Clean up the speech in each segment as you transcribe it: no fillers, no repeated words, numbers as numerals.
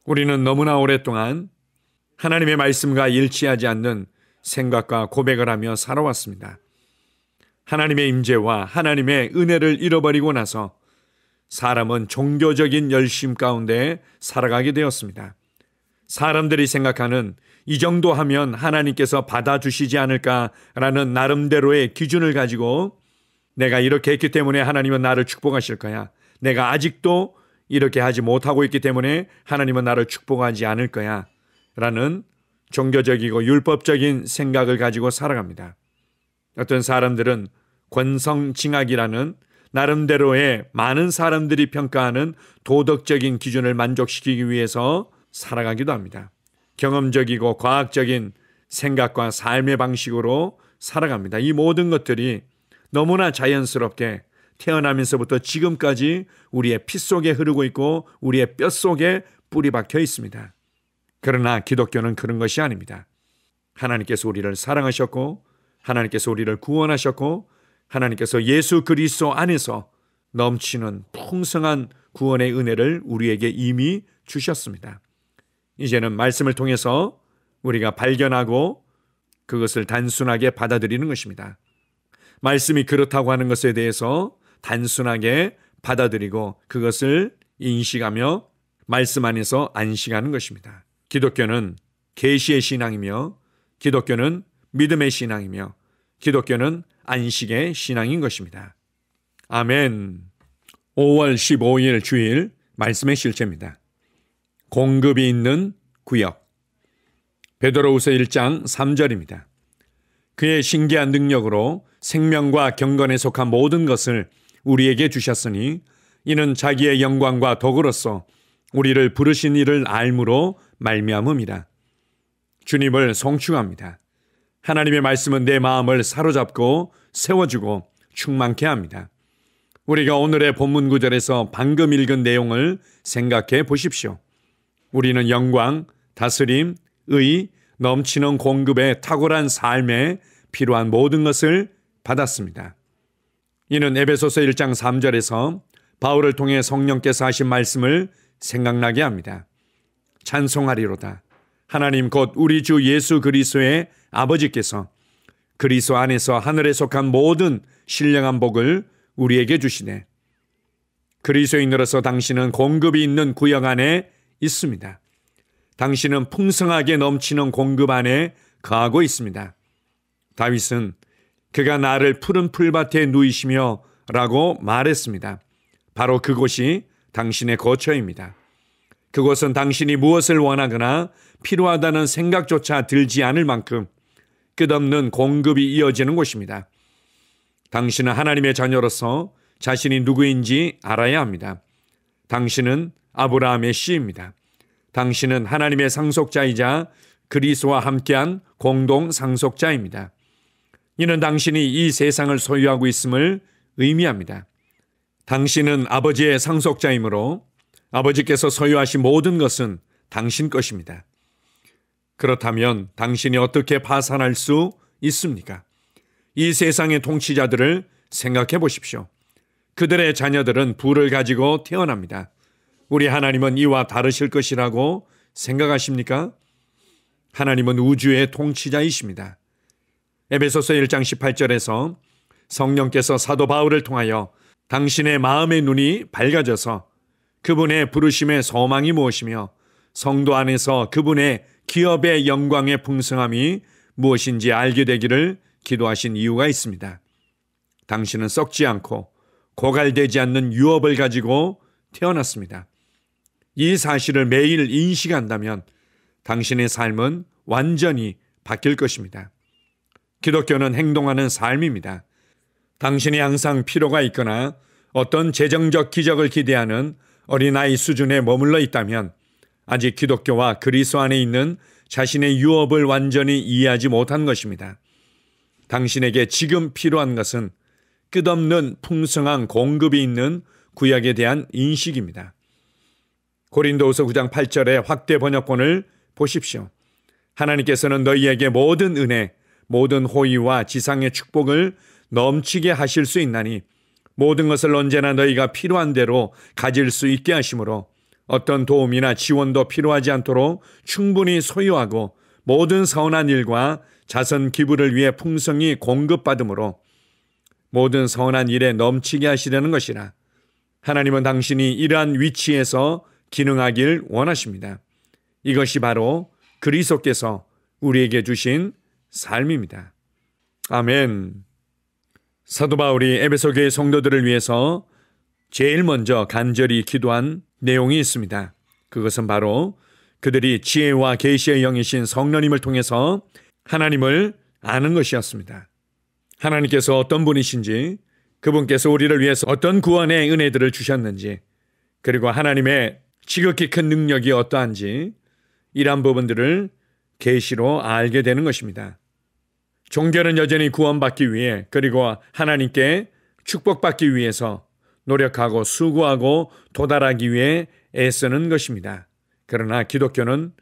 우리는 너무나 오랫동안 하나님의 말씀과 일치하지 않는 생각과 고백을 하며 살아왔습니다. 하나님의 임재와 하나님의 은혜를 잃어버리고 나서 사람은 종교적인 열심 가운데 살아가게 되었습니다. 사람들이 생각하는 이 정도 하면 하나님께서 받아주시지 않을까라는 나름대로의 기준을 가지고 내가 이렇게 했기 때문에 하나님은 나를 축복하실 거야. 내가 아직도 이렇게 하지 못하고 있기 때문에 하나님은 나를 축복하지 않을 거야 라는 종교적이고 율법적인 생각을 가지고 살아갑니다. 어떤 사람들은 권성징악이라는 나름대로의 많은 사람들이 평가하는 도덕적인 기준을 만족시키기 위해서 살아가기도 합니다. 경험적이고 과학적인 생각과 삶의 방식으로 살아갑니다. 이 모든 것들이 너무나 자연스럽게 태어나면서부터 지금까지 우리의 피 속에 흐르고 있고 우리의 뼈 속에 뿌리 박혀 있습니다. 그러나 기독교는 그런 것이 아닙니다. 하나님께서 우리를 사랑하셨고 하나님께서 우리를 구원하셨고 하나님께서 예수 그리스도 안에서 넘치는 풍성한 구원의 은혜를 우리에게 이미 주셨습니다. 이제는 말씀을 통해서 우리가 발견하고 그것을 단순하게 받아들이는 것입니다. 말씀이 그렇다고 하는 것에 대해서 단순하게 받아들이고 그것을 인식하며 말씀 안에서 안식하는 것입니다. 기독교는 계시의 신앙이며 기독교는 믿음의 신앙이며 기독교는 안식의 신앙인 것입니다. 아멘. 5월 15일 주일 말씀의 실제입니다. 공급이 있는 구역. 베드로후서 1장 3절입니다. 그의 신기한 능력으로 생명과 경건에 속한 모든 것을 우리에게 주셨으니 이는 자기의 영광과 덕으로서 우리를 부르신 이를 알므로 말미암음이라. 주님을 송축합니다. 하나님의 말씀은 내 마음을 사로잡고 세워주고 충만케 합니다. 우리가 오늘의 본문 구절에서 방금 읽은 내용을 생각해 보십시오. 우리는 영광, 다스림, 의, 넘치는 공급에 탁월한 삶에 필요한 모든 것을 받았습니다. 이는 에베소서 1장 3절에서 바울을 통해 성령께서 하신 말씀을 생각나게 합니다. 찬송하리로다. 하나님 곧 우리 주 예수 그리스도의 아버지께서 그리스도 안에서 하늘에 속한 모든 신령한 복을 우리에게 주시네. 그리스도인으로서 당신은 공급이 있는 구역 안에 있습니다. 당신은 풍성하게 넘치는 공급 안에 거하고 있습니다. 다윗은 그가 나를 푸른 풀밭에 누이시며 라고 말했습니다. 바로 그곳이 당신의 거처입니다. 그곳은 당신이 무엇을 원하거나 필요하다는 생각조차 들지 않을 만큼 끝없는 공급이 이어지는 곳입니다. 당신은 하나님의 자녀로서 자신이 누구인지 알아야 합니다. 당신은 아브라함의 씨입니다. 당신은 하나님의 상속자이자 그리스도와 함께한 공동 상속자입니다. 이는 당신이 이 세상을 소유하고 있음을 의미합니다. 당신은 아버지의 상속자이므로 아버지께서 소유하신 모든 것은 당신 것입니다. 그렇다면 당신이 어떻게 파산할 수 있습니까? 이 세상의 통치자들을 생각해 보십시오. 그들의 자녀들은 부를 가지고 태어납니다. 우리 하나님은 이와 다르실 것이라고 생각하십니까? 하나님은 우주의 통치자이십니다. 에베소서 1장 18절에서 성령께서 사도 바울을 통하여 당신의 마음의 눈이 밝아져서 그분의 부르심의 소망이 무엇이며 성도 안에서 그분의 기업의 영광의 풍성함이 무엇인지 알게 되기를 기도하신 이유가 있습니다. 당신은 썩지 않고 고갈되지 않는 유업을 가지고 태어났습니다. 이 사실을 매일 인식한다면 당신의 삶은 완전히 바뀔 것입니다. 기독교는 행동하는 삶입니다. 당신이 항상 필요가 있거나 어떤 재정적 기적을 기대하는 어린아이 수준에 머물러 있다면 아직 기독교와 그리스도 안에 있는 자신의 유업을 완전히 이해하지 못한 것입니다. 당신에게 지금 필요한 것은 끝없는 풍성한 공급이 있는 구약에 대한 인식입니다. 고린도후서 9장 8절의 확대 번역본을 보십시오. 하나님께서는 너희에게 모든 은혜, 모든 호의와 지상의 축복을 넘치게 하실 수 있나니 모든 것을 언제나 너희가 필요한 대로 가질 수 있게 하심으로 어떤 도움이나 지원도 필요하지 않도록 충분히 소유하고 모든 선한 일과 자선 기부를 위해 풍성히 공급받음으로 모든 선한 일에 넘치게 하시려는 것이라. 하나님은 당신이 이러한 위치에서 기능하길 원하십니다. 이것이 바로 그리스도께서 우리에게 주신 삶입니다. 아멘. 사도 바울이 에베소 교회 성도들을 위해서 제일 먼저 간절히 기도한 내용이 있습니다. 그것은 바로 그들이 지혜와 계시의 영이신 성령님을 통해서 하나님을 아는 것이었습니다. 하나님께서 어떤 분이신지, 그분께서 우리를 위해서 어떤 구원의 은혜들을 주셨는지, 그리고 하나님의 지극히 큰 능력이 어떠한지 이러한 부분들을 계시로 알게 되는 것입니다. 종교는 여전히 구원받기 위해, 그리고 하나님께 축복받기 위해서 노력하고 수고하고 도달하기 위해 애쓰는 것입니다. 그러나 기독교는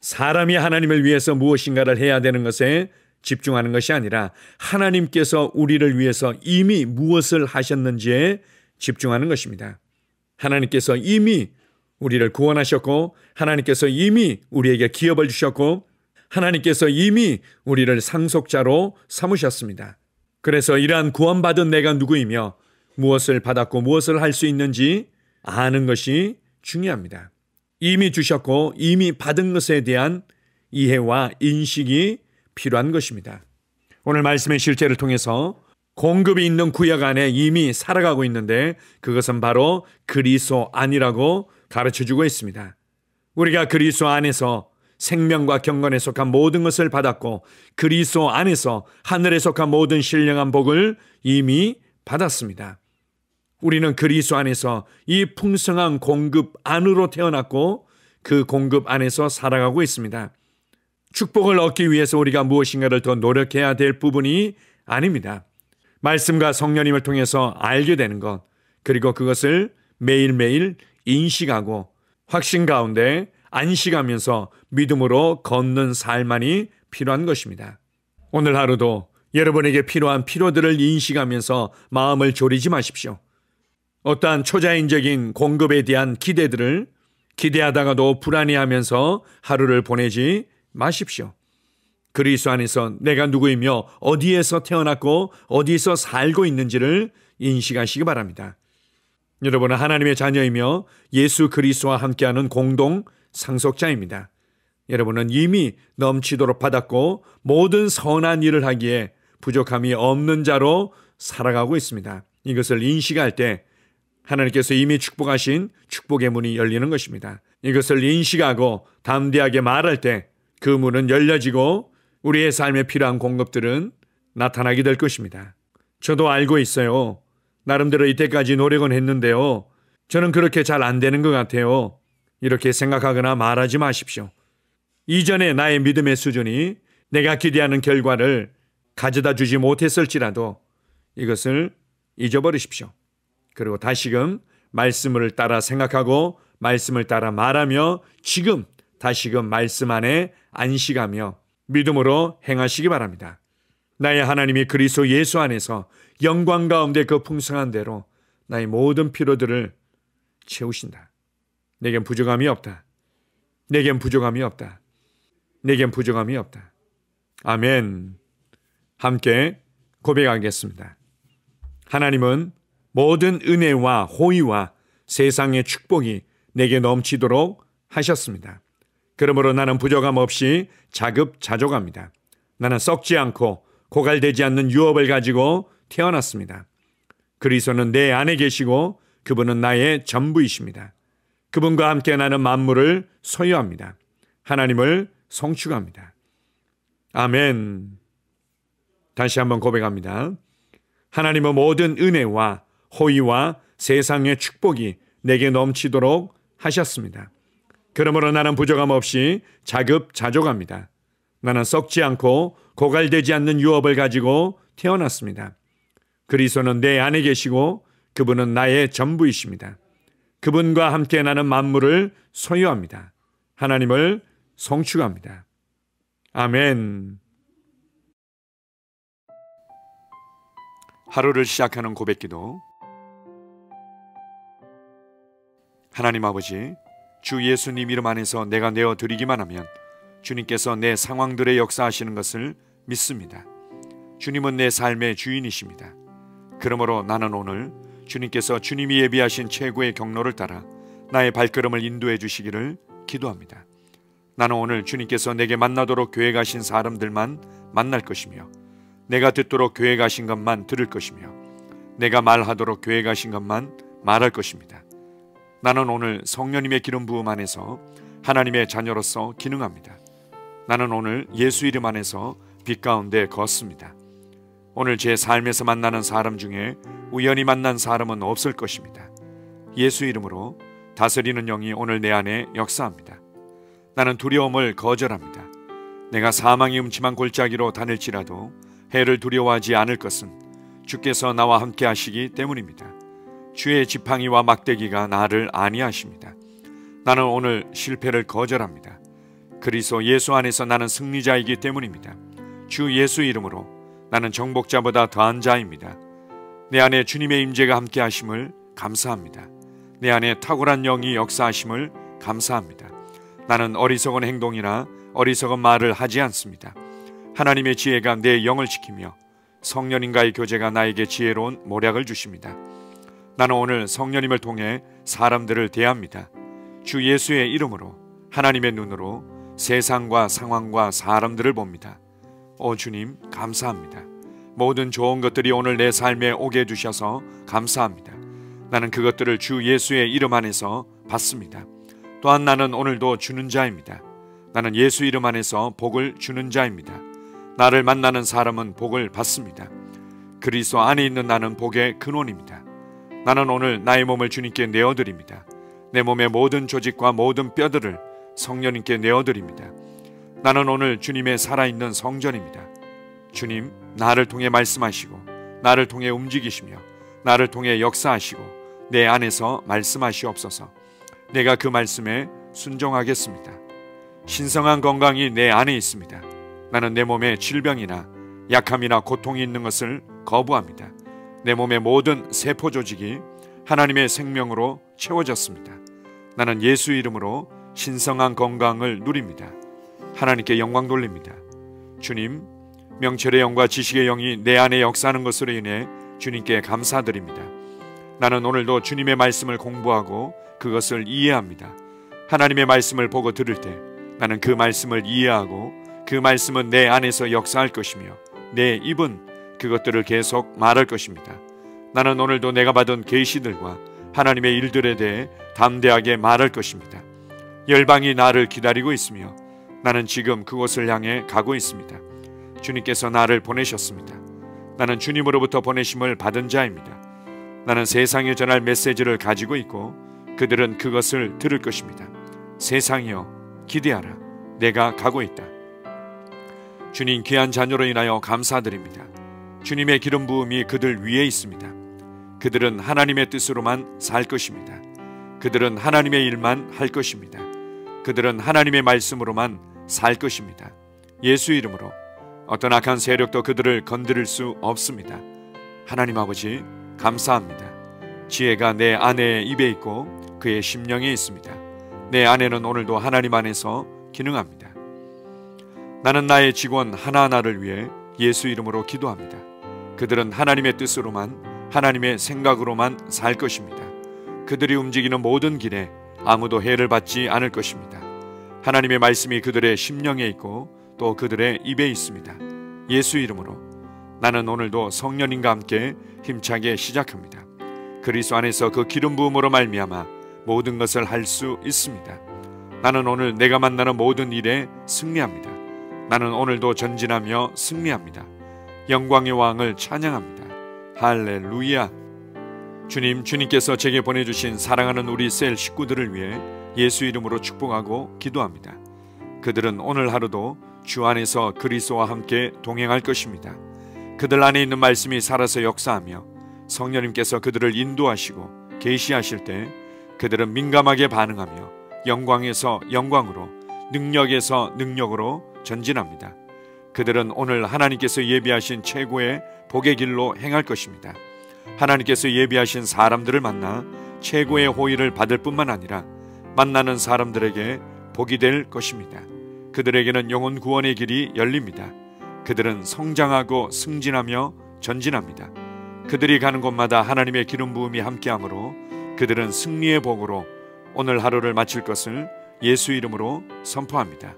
사람이 하나님을 위해서 무엇인가를 해야 되는 것에 집중하는 것이 아니라 하나님께서 우리를 위해서 이미 무엇을 하셨는지에 집중하는 것입니다. 하나님께서 이미 우리를 구원하셨고, 하나님께서 이미 우리에게 기업을 주셨고, 하나님께서 이미 우리를 상속자로 삼으셨습니다. 그래서 이러한 구원받은 내가 누구이며 무엇을 받았고 무엇을 할 수 있는지 아는 것이 중요합니다. 이미 주셨고 이미 받은 것에 대한 이해와 인식이 필요한 것입니다. 오늘 말씀의 실제를 통해서 공급이 있는 구역 안에 이미 살아가고 있는데 그것은 바로 그리스도 안이라고 가르쳐주고 있습니다. 우리가 그리스도 안에서 생명과 경건에 속한 모든 것을 받았고 그리스도 안에서 하늘에 속한 모든 신령한 복을 이미 받았습니다. 우리는 그리스도 안에서 이 풍성한 공급 안으로 태어났고 그 공급 안에서 살아가고 있습니다. 축복을 얻기 위해서 우리가 무엇인가를 더 노력해야 될 부분이 아닙니다. 말씀과 성령님을 통해서 알게 되는 것, 그리고 그것을 매일매일 인식하고 확신 가운데 안식하면서 믿음으로 걷는 삶만이 필요한 것입니다. 오늘 하루도 여러분에게 필요한 필요들을 인식하면서 마음을 졸이지 마십시오. 어떠한 초자연적인 공급에 대한 기대들을 기대하다가도 불안해하면서 하루를 보내지 마십시오. 그리스도 안에서 내가 누구이며 어디에서 태어났고 어디서 살고 있는지를 인식하시기 바랍니다. 여러분은 하나님의 자녀이며 예수 그리스도와 함께하는 공동 상속자입니다. 여러분은 이미 넘치도록 받았고 모든 선한 일을 하기에 부족함이 없는 자로 살아가고 있습니다. 이것을 인식할 때 하나님께서 이미 축복하신 축복의 문이 열리는 것입니다. 이것을 인식하고 담대하게 말할 때 그 문은 열려지고 우리의 삶에 필요한 공급들은 나타나게 될 것입니다. 저도 알고 있어요. 나름대로 이때까지 노력은 했는데요. 저는 그렇게 잘 안 되는 것 같아요. 이렇게 생각하거나 말하지 마십시오. 이전에 나의 믿음의 수준이 내가 기대하는 결과를 가져다 주지 못했을지라도 이것을 잊어버리십시오. 그리고 다시금 말씀을 따라 생각하고 말씀을 따라 말하며 지금 다시금 말씀 안에 안식하며 믿음으로 행하시기 바랍니다. 나의 하나님이 그리스도 예수 안에서 영광 가운데 그 풍성한 대로 나의 모든 필요들을 채우신다. 내겐 부족함이 없다. 내겐 부족함이 없다. 내겐 부족함이 없다. 아멘. 함께 고백하겠습니다. 하나님은 모든 은혜와 호의와 세상의 축복이 내게 넘치도록 하셨습니다. 그러므로 나는 부족함 없이 자급자족합니다. 나는 썩지 않고 고갈되지 않는 유업을 가지고 태어났습니다. 그리스도는 내 안에 계시고 그분은 나의 전부이십니다. 그분과 함께 나는 만물을 소유합니다. 하나님을 송축합니다. 아멘. 다시 한번 고백합니다. 하나님은 모든 은혜와 호의와 세상의 축복이 내게 넘치도록 하셨습니다. 그러므로 나는 부족함 없이 자급자족합니다. 나는 썩지 않고 고갈되지 않는 유업을 가지고 태어났습니다. 그리스도는 내 안에 계시고 그분은 나의 전부이십니다. 그분과 함께 나는 만물을 소유합니다. 하나님을 송축합니다. 아멘. 하루를 시작하는 고백기도. 하나님 아버지, 주 예수님 이름 안에서 내가 내어드리기만 하면 주님께서 내 상황들에 역사하시는 것을 믿습니다. 주님은 내 삶의 주인이십니다. 그러므로 나는 오늘 주님께서 주님이 예비하신 최고의 경로를 따라 나의 발걸음을 인도해 주시기를 기도합니다. 나는 오늘 주님께서 내게 만나도록 계획하신 사람들만 만날 것이며, 내가 듣도록 계획하신 것만 들을 것이며, 내가 말하도록 계획하신 것만 말할 것입니다. 나는 오늘 성령님의 기름 부음 안에서 하나님의 자녀로서 기능합니다. 나는 오늘 예수 이름 안에서 빛 가운데 걷습니다. 오늘 제 삶에서 만나는 사람 중에 우연히 만난 사람은 없을 것입니다. 예수 이름으로 다스리는 영이 오늘 내 안에 역사합니다. 나는 두려움을 거절합니다. 내가 사망의 음침한 골짜기로 다닐지라도 해를 두려워하지 않을 것은 주께서 나와 함께 하시기 때문입니다. 주의 지팡이와 막대기가 나를 안위하십니다. 나는 오늘 실패를 거절합니다. 그리스도 예수 안에서 나는 승리자이기 때문입니다. 주 예수 이름으로 나는 정복자보다 더한 자입니다. 내 안에 주님의 임재가 함께 하심을 감사합니다. 내 안에 탁월한 영이 역사하심을 감사합니다. 나는 어리석은 행동이나 어리석은 말을 하지 않습니다. 하나님의 지혜가 내 영을 지키며 성령님과의 교제가 나에게 지혜로운 모략을 주십니다. 나는 오늘 성령님을 통해 사람들을 대합니다. 주 예수의 이름으로 하나님의 눈으로 세상과 상황과 사람들을 봅니다. 오 주님 감사합니다. 모든 좋은 것들이 오늘 내 삶에 오게 해주셔서 감사합니다. 나는 그것들을 주 예수의 이름 안에서 받습니다. 또한 나는 오늘도 주는 자입니다. 나는 예수 이름 안에서 복을 주는 자입니다. 나를 만나는 사람은 복을 받습니다. 그리스도 안에 있는 나는 복의 근원입니다. 나는 오늘 나의 몸을 주님께 내어드립니다. 내 몸의 모든 조직과 모든 뼈들을 성령님께 내어드립니다. 나는 오늘 주님의 살아있는 성전입니다. 주님, 나를 통해 말씀하시고 나를 통해 움직이시며 나를 통해 역사하시고 내 안에서 말씀하시옵소서. 내가 그 말씀에 순종하겠습니다. 신성한 건강이 내 안에 있습니다. 나는 내 몸에 질병이나 약함이나 고통이 있는 것을 거부합니다. 내 몸의 모든 세포 조직이 하나님의 생명으로 채워졌습니다. 나는 예수 이름으로 신성한 건강을 누립니다. 하나님께 영광 돌립니다. 주님, 명철의 영과 지식의 영이 내 안에 역사하는 것으로 인해 주님께 감사드립니다. 나는 오늘도 주님의 말씀을 공부하고 그것을 이해합니다. 하나님의 말씀을 보고 들을 때 나는 그 말씀을 이해하고 그 말씀은 내 안에서 역사할 것이며 내 입은 그것들을 계속 말할 것입니다. 나는 오늘도 내가 받은 계시들과 하나님의 일들에 대해 담대하게 말할 것입니다. 열방이 나를 기다리고 있으며 나는 지금 그곳을 향해 가고 있습니다. 주님께서 나를 보내셨습니다. 나는 주님으로부터 보내심을 받은 자입니다. 나는 세상에 전할 메시지를 가지고 있고 그들은 그것을 들을 것입니다. 세상이여 기대하라. 내가 가고 있다. 주님 귀한 자녀로 인하여 감사드립니다. 주님의 기름 부음이 그들 위에 있습니다. 그들은 하나님의 뜻으로만 살 것입니다. 그들은 하나님의 일만 할 것입니다. 그들은 하나님의 말씀으로만 살 것입니다. 예수 이름으로 어떤 악한 세력도 그들을 건드릴 수 없습니다. 하나님 아버지 감사합니다. 지혜가 내 아내의 입에 있고 그의 심령에 있습니다. 내 아내는 오늘도 하나님 안에서 기능합니다. 나는 나의 직원 하나하나를 위해 예수 이름으로 기도합니다. 그들은 하나님의 뜻으로만 하나님의 생각으로만 살 것입니다. 그들이 움직이는 모든 길에 아무도 해를 받지 않을 것입니다. 하나님의 말씀이 그들의 심령에 있고 또 그들의 입에 있습니다. 예수 이름으로 나는 오늘도 성령님과 함께 힘차게 시작합니다. 그리스도 안에서 그 기름 부음으로 말미암아 모든 것을 할 수 있습니다. 나는 오늘 내가 만나는 모든 일에 승리합니다. 나는 오늘도 전진하며 승리합니다. 영광의 왕을 찬양합니다. 할렐루야. 주님께서 제게 보내주신 사랑하는 우리 셀 식구들을 위해 예수 이름으로 축복하고 기도합니다. 그들은 오늘 하루도 주 안에서 그리스도와 함께 동행할 것입니다. 그들 안에 있는 말씀이 살아서 역사하며 성령님께서 그들을 인도하시고 계시하실 때 그들은 민감하게 반응하며 영광에서 영광으로 능력에서 능력으로 전진합니다. 그들은 오늘 하나님께서 예비하신 최고의 복의 길로 행할 것입니다. 하나님께서 예비하신 사람들을 만나 최고의 호의를 받을 뿐만 아니라 만나는 사람들에게 복이 될 것입니다. 그들에게는 영혼 구원의 길이 열립니다. 그들은 성장하고 승진하며 전진합니다. 그들이 가는 곳마다 하나님의 기름 부음이 함께하므로 그들은 승리의 복으로 오늘 하루를 마칠 것을 예수 이름으로 선포합니다.